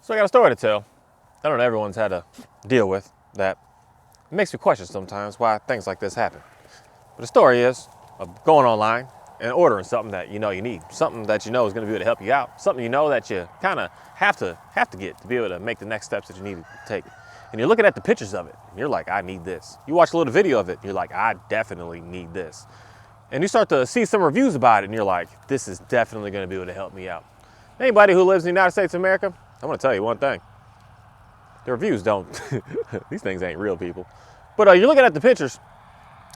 So I got a story to tell. I don't know, everyone's had to deal with that. It makes me question sometimes why things like this happen. But the story is of going online and ordering something that you know you need, something that you know is going to be able to help you out, something you know that you kind of have to get to be able to make the next steps that you need to take. And you're looking at the pictures of it, and you're like, I need this. You watch a little video of it, and you're like, I definitely need this. And you start to see some reviews about it, and you're like, this is definitely going to be able to help me out. Anybody who lives in the United States of America, I'm going to tell you one thing. The reviews don't, these things ain't real, people. But you're looking at the pictures,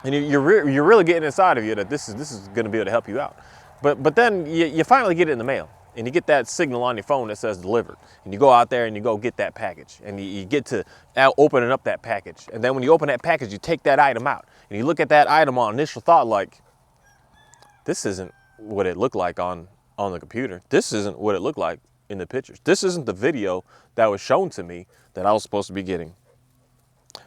and you're really getting inside of you that this is going to be able to help you out. But then you finally get it in the mail, and you get that signal on your phone that says delivered, and you go out there and you go get that package, and you get to now opening up that package. And then when you open that package, you take that item out, and you look at that item on initial thought like, this isn't what it looked like on the computer. This isn't what it looked like in the pictures. This isn't the video that was shown to me that I was supposed to be getting.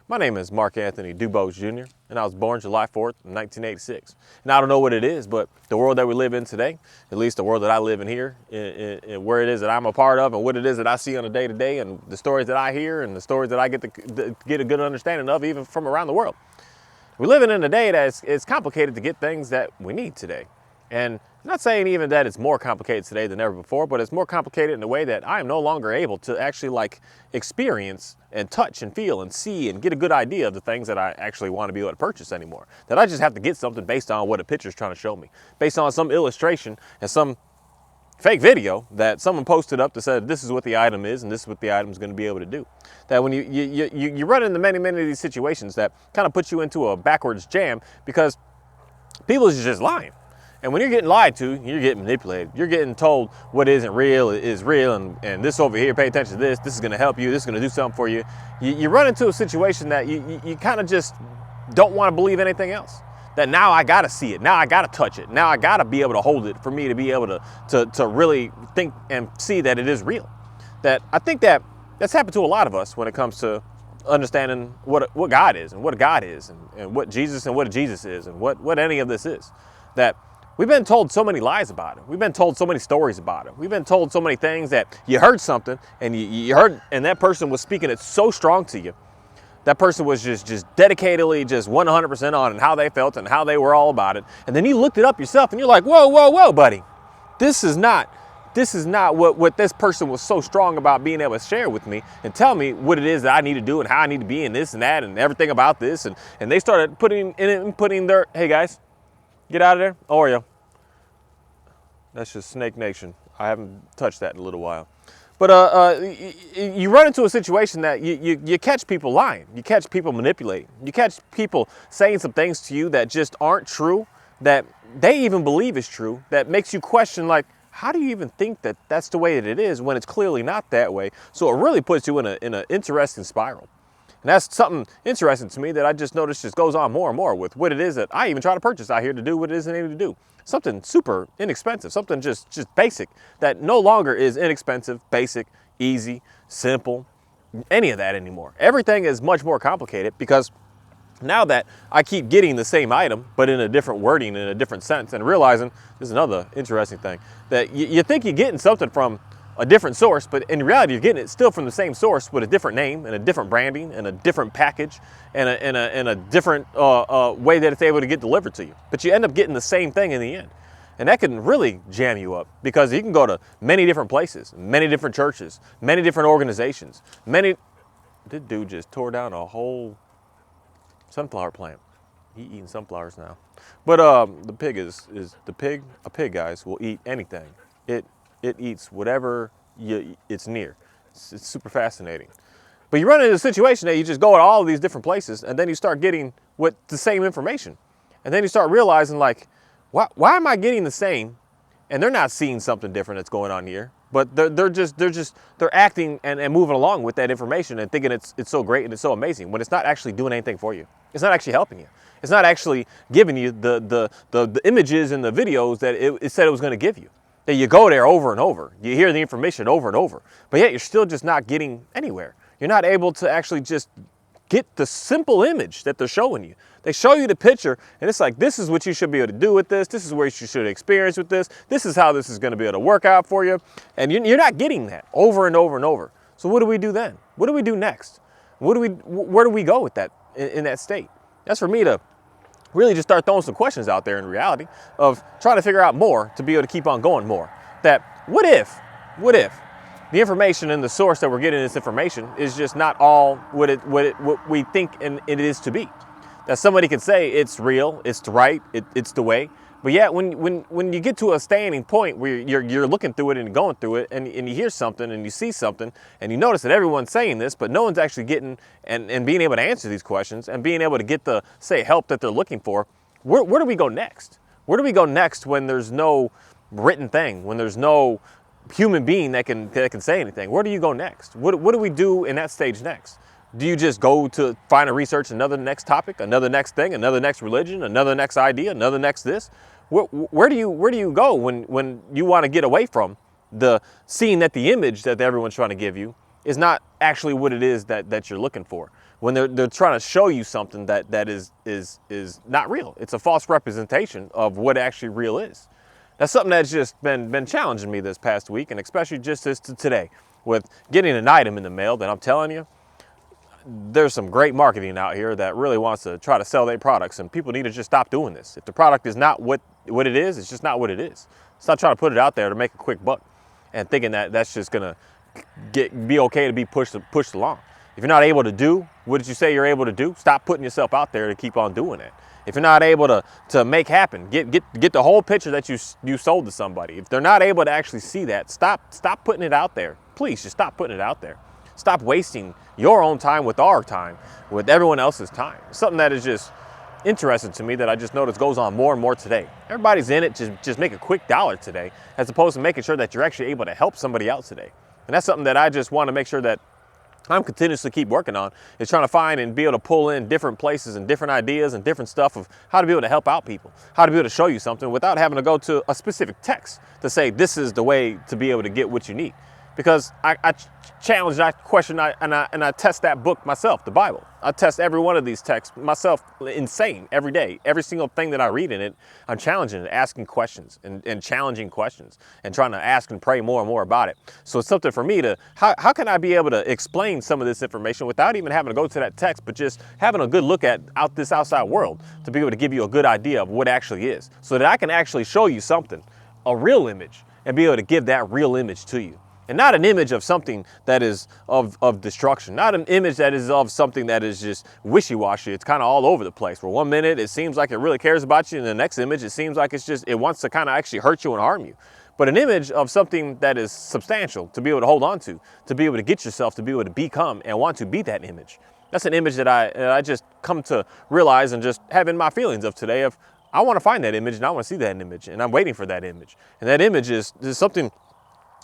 My name is Mark Anthony Dubose Jr., and I was born July 4th, 1986. And I don't know what it is, but the world that we live in today, at least the world that I live in here, in where it is that I'm a part of and what it is that I see on a day-to-day and the stories that I hear and the stories that I get to get a good understanding of even from around the world. We're living in a day that it's complicated to get things that we need today. And I'm not saying even that it's more complicated today than ever before, but it's more complicated in a way that I am no longer able to actually experience and touch and feel and see and get a good idea of the things that I actually want to be able to purchase anymore. That I just have to get something based on what a picture's trying to show me, based on some illustration and some fake video that someone posted up that said this is what the item is and this is what the item is going to be able to do. That when you run into many of these situations that kind of put you into a backwards jam because people is just lying. And when you're getting lied to, you're getting manipulated. You're getting told what isn't real is real, and this over here, pay attention to this. This is going to help you. This is going to do something for you. You run into a situation that you kind of just don't want to believe anything else. That now I got to see it. Now I got to touch it. Now I got to be able to hold it for me to be able to really think and see that it is real. That I think that's happened to a lot of us when it comes to understanding what God is and what God is and what Jesus and what Jesus is and what any of this is. That we've been told so many lies about it. We've been told so many stories about it. We've been told so many things that you heard something and you heard, and that person was speaking it so strong to you. That person was just dedicatedly just 100% on and how they felt and how they were all about it. And then you looked it up yourself and you're like, whoa, buddy. This is not what this person was so strong about being able to share with me and tell me what it is that I need to do and how I need to be in this and that and everything about this. And they started putting their, hey guys, get out of there. Oreo. That's just Snake Nation. I haven't touched that in a little while. But you run into a situation that you catch people lying. You catch people manipulating. You catch people saying some things to you that just aren't true, that they even believe is true, that makes you question, like, how do you even think that that's the way that it is when it's clearly not that way? So it really puts you in an interesting spiral. And that's something interesting to me that I just noticed just goes on more and more with what it is that I even try to purchase out here to do what it is I need to do. Something super inexpensive, something just basic that no longer is inexpensive, basic, easy, simple, any of that anymore. Everything is much more complicated because now that I keep getting the same item, but in a different wording, in a different sense, and realizing, this is another interesting thing, that you think you're getting something from a different source, but in reality, you're getting it still from the same source with a different name and a different branding and a different package and a different way that it's able to get delivered to you. But you end up getting the same thing in the end. And that can really jam you up because you can go to many different places, many different churches, many different organizations, this dude just tore down a whole sunflower plant. He eating sunflowers now. But the pig a pig, guys, will eat anything. It eats whatever it's near. It's super fascinating. But you run into a situation that you just go to all of these different places and then you start getting the same information. And then you start realizing, like, why am I getting the same? And they're not seeing something different that's going on here. But they're acting and moving along with that information and thinking it's so great and it's so amazing when it's not actually doing anything for you. It's not actually helping you. It's not actually giving you the images and the videos that it said it was going to give you. That you go there over and over. You hear the information over and over. But yet you're still just not getting anywhere. You're not able to actually just get the simple image that they're showing you. They show you the picture and it's like, this is what you should be able to do with this. This is what you should experience with this. This is how this is going to be able to work out for you. And you're not getting that over and over and over. So what do we do then? What do we do next? Where do we go with that in that state? That's for me to really just start throwing some questions out there in reality of trying to figure out more to be able to keep on going more. That what if the information and the source that we're getting this information is just not all what we think and it is to be. That somebody could say it's real, it's the right, it's the way. But yet when you get to a standing point where you're looking through it and going through it and you hear something and you see something and you notice that everyone's saying this, but no one's actually getting and being able to answer these questions and being able to get the, say, help that they're looking for, where do we go next? Where do we go next when there's no written thing, when there's no human being that can say anything? Where do you go next? What do we do in that stage next? Do you just go to find and research another next topic, another next thing, another next religion, another next idea, another next this? Where do you go when you want to get away from the seeing that the image that everyone's trying to give you is not actually what it is that you're looking for? When they're trying to show you something that is not real. It's a false representation of what actually real is. That's something that's just been challenging me this past week, and especially just as to today with getting an item in the mail that I'm telling you, there's some great marketing out here that really wants to try to sell their products, and people need to just stop doing this. If the product is not what it is, it's just not what it is. Stop trying to put it out there to make a quick buck and thinking that that's just gonna be okay to be pushed along. If you're not able to do what did you say you're able to do, stop putting yourself out there to keep on doing it. If you're not able to make happen, get the whole picture that you sold to somebody. If they're not able to actually see that, stop putting it out there. Please just stop putting it out there. Stop wasting your own time with our time, with everyone else's time. Something that is just interesting to me that I just noticed goes on more and more today. Everybody's in it to just make a quick dollar today, as opposed to making sure that you're actually able to help somebody out today. And that's something that I just want to make sure that I'm continuously keep working on, is trying to find and be able to pull in different places and different ideas and different stuff of how to be able to help out people, how to be able to show you something without having to go to a specific text to say this is the way to be able to get what you need. Because I challenge, I question, and I test that book myself, the Bible. I test every one of these texts myself, insane, every day. Every single thing that I read in it, I'm challenging it, asking questions and challenging questions and trying to ask and pray more and more about it. So it's something for me to, how can I be able to explain some of this information without even having to go to that text, but just having a good look at this outside world to be able to give you a good idea of what actually is, so that I can actually show you something, a real image, and be able to give that real image to you. And not an image of something that is of destruction, not an image that is of something that is just wishy-washy. It's kind of all over the place, where 1 minute it seems like it really cares about you, and the next image it seems like it wants to kind of actually hurt you and harm you. But an image of something that is substantial to be able to hold on to be able to get yourself to be able to become and want to be that image. That's an image that I just come to realize and just have in my feelings of today of, I want to find that image and I want to see that image, and I'm waiting for that image. And that image is something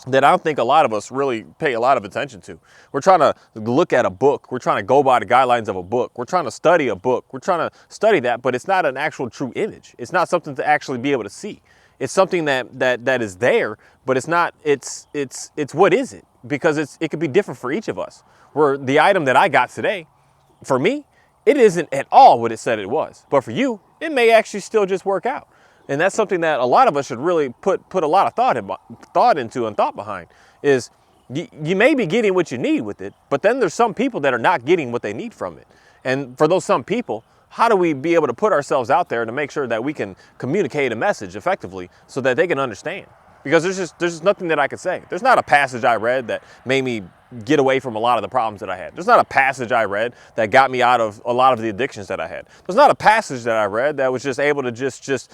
that I don't think a lot of us really pay a lot of attention to. We're trying to look at a book. We're trying to go by the guidelines of a book. We're trying to study a book. We're trying to study that, but it's not an actual true image. It's not something to actually be able to see. It's something that is there, but it's not, it's what is it? Because it could be different for each of us. Where the item that I got today, for me, it isn't at all what it said it was. But for you, it may actually still just work out. And that's something that a lot of us should really put a lot of thought into and thought behind, is you may be getting what you need with it, but then there's some people that are not getting what they need from it. And for those some people, how do we be able to put ourselves out there to make sure that we can communicate a message effectively so that they can understand? Because there's just nothing that I could say. There's not a passage I read that made me get away from a lot of the problems that I had. There's not a passage I read that got me out of a lot of the addictions that I had. There's not a passage that I read that was just able to just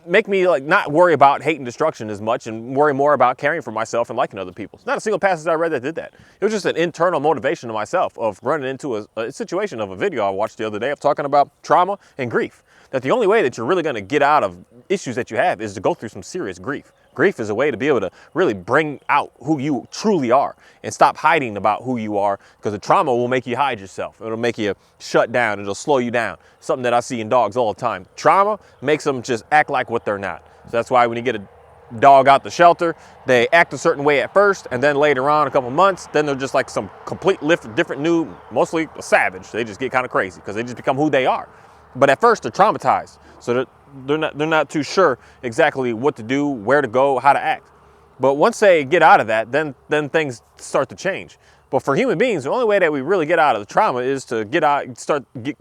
make me like not worry about hate and destruction as much and worry more about caring for myself and liking other people. There's not a single passage I read that did that. It was just an internal motivation to myself of running into a situation of a video I watched the other day of talking about trauma and grief. That the only way that you're really going to get out of issues that you have is to go through some serious grief. Grief is a way to be able to really bring out who you truly are and stop hiding about who you are, because the trauma will make you hide yourself. It'll make you shut down. It'll slow you down. Something that I see in dogs all the time. Trauma makes them just act like what they're not. So that's why when you get a dog out the shelter, they act a certain way at first, and then later on, a couple months, then they're just like some complete different new, mostly a savage. They just get kind of crazy because they just become who they are. But at first, they're traumatized. So they're not too sure exactly what to do, where to go, how to act. But once they get out of that, then things start to change. But for human beings, the only way that we really get out of the trauma is to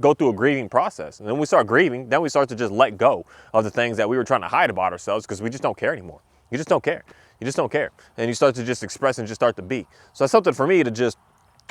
go through a grieving process. And then we start grieving, then we start to just let go of the things that we were trying to hide about ourselves because we just don't care anymore. You just don't care. You just don't care. And you start to just express and just start to be. So that's something for me to just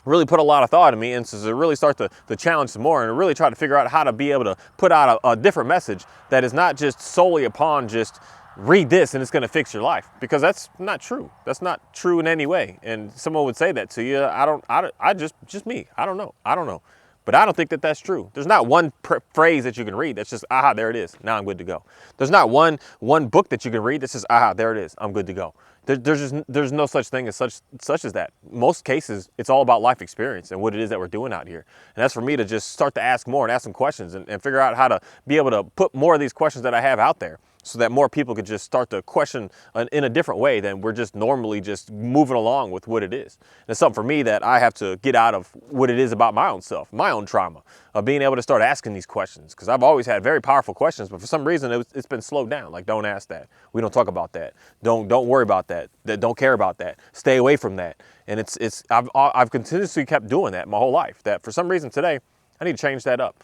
really put a lot of thought in me, and to really start to challenge some more and really try to figure out how to be able to put out a different message that is not just solely upon just read this and it's going to fix your life, because that's not true. That's not true in any way. And someone would say that to you. I just me. I don't know. But I don't think that that's true. There's not one phrase that you can read that's just, aha, there it is. Now I'm good to go. There's not one book that you can read that's just, aha, there it is. I'm good to go. There's no such thing as such as that. Most cases, it's all about life experience and what it is that we're doing out here. And that's for me to just start to ask more and ask some questions and figure out how to be able to put more of these questions that I have out there, so that more people could just start to question in a different way than we're just normally just moving along with what it is. And it's something for me that I have to get out of what it is about my own self, my own trauma, of being able to start asking these questions. Because I've always had very powerful questions, but for some reason it's been slowed down. Like, don't ask that. We don't talk about that. Don't worry about that. Don't care about that. Stay away from that. And I've continuously kept doing that my whole life. That for some reason today, I need to change that up.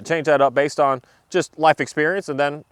Change that up based on just life experience, and then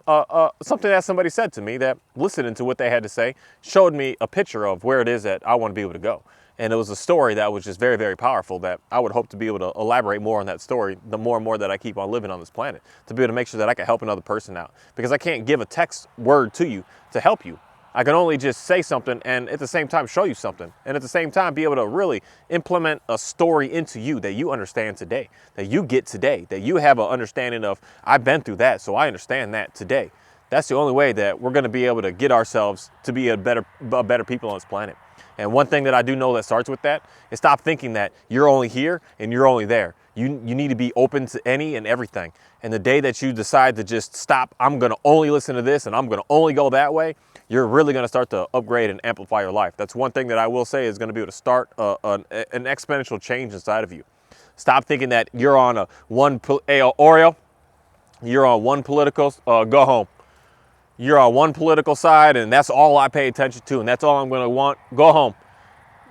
something that somebody said to me that, listening to what they had to say, showed me a picture of where it is that I want to be able to go. And it was a story that was just very, very powerful, that I would hope to be able to elaborate more on that story the more and more that I keep on living on this planet, to be able to make sure that I can help another person out. Because I can't give a text word to you to help you. I can only just say something and at the same time show you something, and at the same time be able to really implement a story into you that you understand today, that you get today, that you have an understanding of, I've been through that, so I understand that today. That's the only way that we're going to be able to get ourselves to be a better people on this planet. And one thing that I do know that starts with that is stop thinking that you're only here and you're only there. You need to be open to any and everything. And the day that you decide to just stop, I'm going to only listen to this and I'm going to only go that way, you're really going to start to upgrade and amplify your life. That's one thing that I will say is going to be able to start an exponential change inside of you. Stop thinking that you're on Oreo, you're on one political, go home. You're on one political side and that's all I pay attention to and that's all I'm going to want, go home.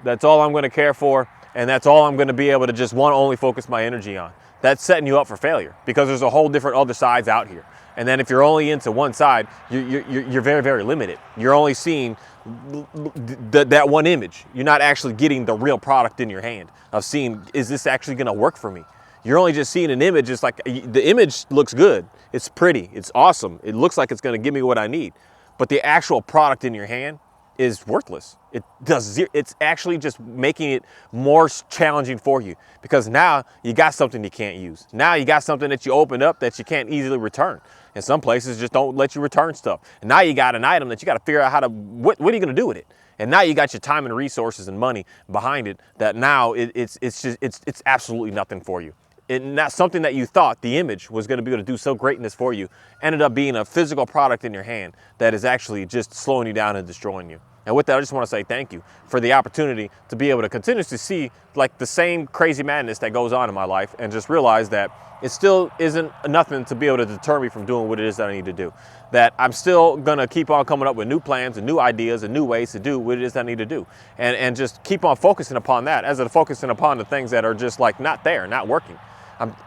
That's all I'm going to care for, and that's all I'm going to be able to just want to only focus my energy on. That's setting you up for failure, because there's a whole different other sides out here. And then if you're only into one side, you're very, very limited. You're only seeing that one image. You're not actually getting the real product in your hand of seeing, is this actually going to work for me? You're only just seeing an image. It's like the image looks good. It's pretty. It's awesome. It looks like it's going to give me what I need. But the actual product in your hand is worthless. It's actually just making it more challenging for you, because now you got something you can't use. Now you got something that you opened up that you can't easily return. And some places just don't let you return stuff. And now you got an item that you got to figure out what are you going to do with it? And now you got your time and resources and money behind it that now it's absolutely nothing for you. And not something that you thought the image was going to be able to do so greatness for you ended up being a physical product in your hand that is actually just slowing you down and destroying you. And with that, I just want to say thank you for the opportunity to be able to continuously see like the same crazy madness that goes on in my life, and just realize that it still isn't nothing to be able to deter me from doing what it is that I need to do. That I'm still going to keep on coming up with new plans and new ideas and new ways to do what it is that I need to do. And just keep on focusing upon that, as of focusing upon the things that are just like not there, not working.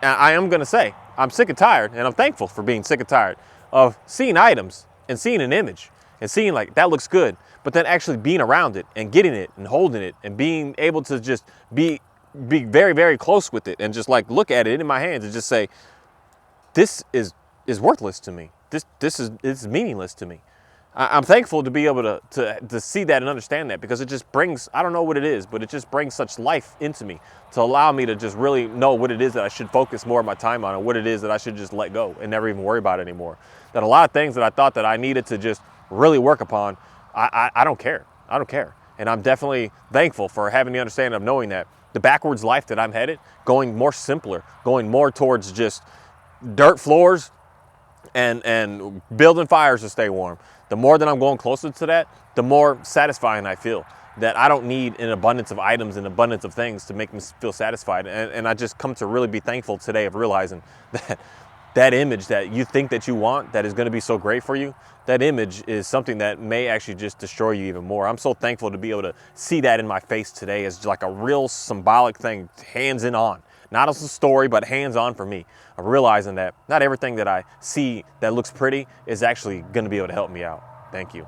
I am going to say, I'm sick and tired, and I'm thankful for being sick and tired of seeing items and seeing an image and seeing like that looks good, but then actually being around it and getting it and holding it and being able to just be very, very close with it and just like look at it in my hands and just say, this is worthless to me. This is meaningless to me. I'm thankful to be able to see that and understand that, because it just brings, I don't know what it is, but it just brings such life into me to allow me to just really know what it is that I should focus more of my time on, and what it is that I should just let go and never even worry about it anymore. That a lot of things that I thought that I needed to just really work upon, I don't care. I don't care. And I'm definitely thankful for having the understanding of knowing that the backwards life that I'm headed, going more simpler, going more towards just dirt floors and building fires to stay warm. The more that I'm going closer to that, the more satisfying I feel. That I don't need an abundance of items and abundance of things to make me feel satisfied. And I just come to really be thankful today of realizing that that image that you think that you want, that is going to be so great for you, that image is something that may actually just destroy you even more. I'm so thankful to be able to see that in my face today as like a real symbolic thing, hands in on. Not as a story, but hands on for me. I'm realizing that not everything that I see that looks pretty is actually going to be able to help me out. Thank you.